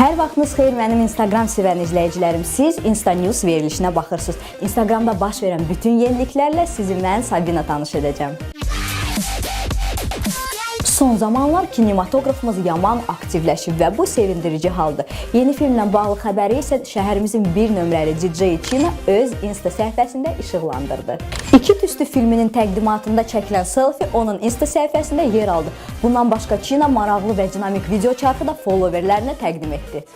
Hər vaxtınız xeyir mənim Instagram sevən izləyicilərim. Siz Insta News verilişinə baxırsınız. Instagramda baş verən bütün yeniliklərlə sizi mən Sabina tanış edəcəm. Son zamanlar kinematografımız yaman aktivləşib və bu sevindirici haldır. Yeni filmlə bağlı xəbəri isə şəhərimizin bir nömrəli DJ China öz Insta səhifəsində işıqlandırdı. İki tüstü filminin təqdimatında çəkilən selfie onun Insta səhifəsində yer aldı. Bundan başqa China maraqlı və dinamik video çarxı da followerlərinə təqdim etdi.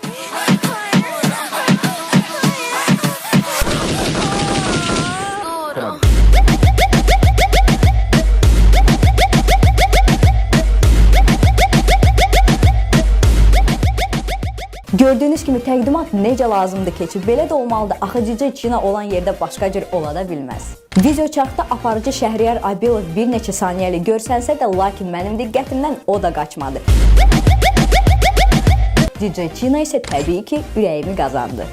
Gördüyünüz kimi təqdimat necə lazımdır keçib, belə də olmalıdır. Axı DJ China olan yerdə başqa cür ola da bilməz. Video çarxda aparıcı Şəhriyar Abilov bir neçə saniyəli görsənsə də, lakin mənim diqqətimdən o da qaçmadı. DJ China isə təbii ki, ürəyimi qazandı.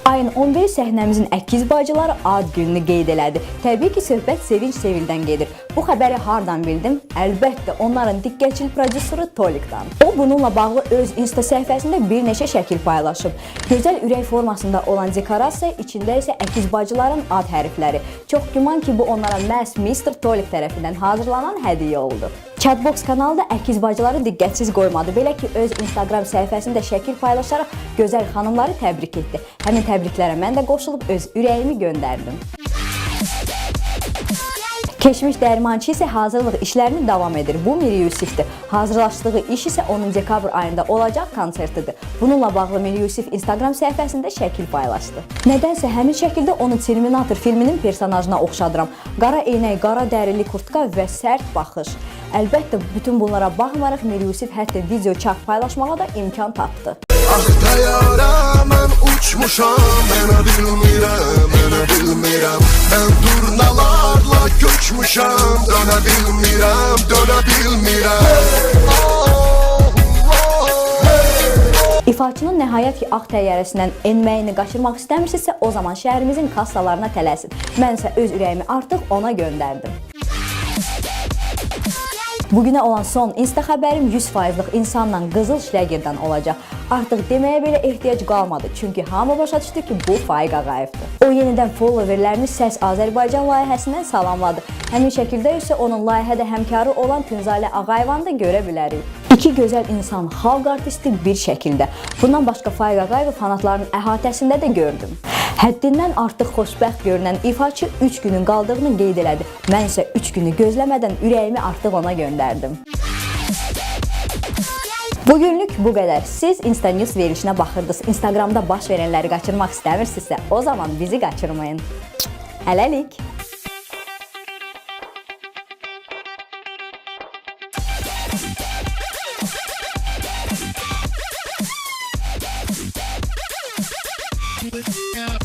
Ayın 11 səhnəmizin əkiz bacıları ad gününü qeyd elədi. Təbii ki, söhbət Sevinç Sevildən gedir. Bu xəbəri hardan bildim? Əlbəttə, onların diqqətçil prodüsörü Tolikdan. O, bununla bağlı öz Insta səhifəsində bir neçə şəkil paylaşıb. Gözəl ürək formasında olan dekorasiya, içində isə əkiz bacıların ad hərfləri. Çox güman ki, bu onlara məhz Mr. Tolik tərəfindən hazırlanan hədiyyə oldu. Chatbox kanalda əkiz bacıları diqqətsiz qoymadı. Belə ki, öz Instagram səhifəsində şəkil paylaşaraq gözəl xanımları təbrik etdi. Həmin təbriklərə mən də qoşulub öz ürəyimi göndərdim. Keçmiş dərmançı isə hazırlıq işlərini davam edir. Bu Miri Yusifdir. Hazırlaşdığı iş isə 10 dekabr ayında olacaq konsertidir. Bununla bağlı Miri Yusif Instagram səhifəsində şəkil paylaşdı. Nədənsə həmin şəkildə onu Terminator filminin personajına oxşadıram. Qara eynək, qara dərili kurtka və sərt baxış. Əlbəttə, bütün bunlara baxmayaraq Miri Yusif hətta video çarx paylaşmağa da imkan tapdı. Ah təyyarə, mən uçmuşam, mənə bilmirəm, mən durnalarla köçmüşəm, dönə bilmirəm. İfaçının nəhayət ki, ağ təyyarəsindən enməyini qaçırmaq istəmirsinizsə, o zaman şəhərimizin kassalarına tələsin. Mən isə öz ürəyimi artıq ona göndərdim. Bugünə olan son Insta xəbərim 100%'lik insanla Qızıl Şləgerdən olacaq. Artıq deməyə belə ehtiyac qalmadı, çünki hamı başa düşdü ki, bu Faiq Ağayevdir. O yenidən followerlərini Səs Azərbaycan layihəsindən salamladı. Həmin şəkildə isə onun layihədə həmkarı olan Tünzalə Ağayevanı da görə bilərik. İki gözəl insan, xalq artisti bir şəkildə. Bundan başqa Faiq Ağayevi fanatların əhatəsində də gördüm. Həddindən artıq xoşbəxt görünən ifaçı 3 günün qaldığını qeyd elədi. Mən isə 3 günü gözləmədən ürəyimi artıq ona göndərdim. Bugünlük bu qədər. Siz Insta News verilişinə baxırdınız. Instagramda baş verənləri qaçırmaq istəmirsinizsə, o zaman bizi qaçırmayın. Hələlik. Yeah.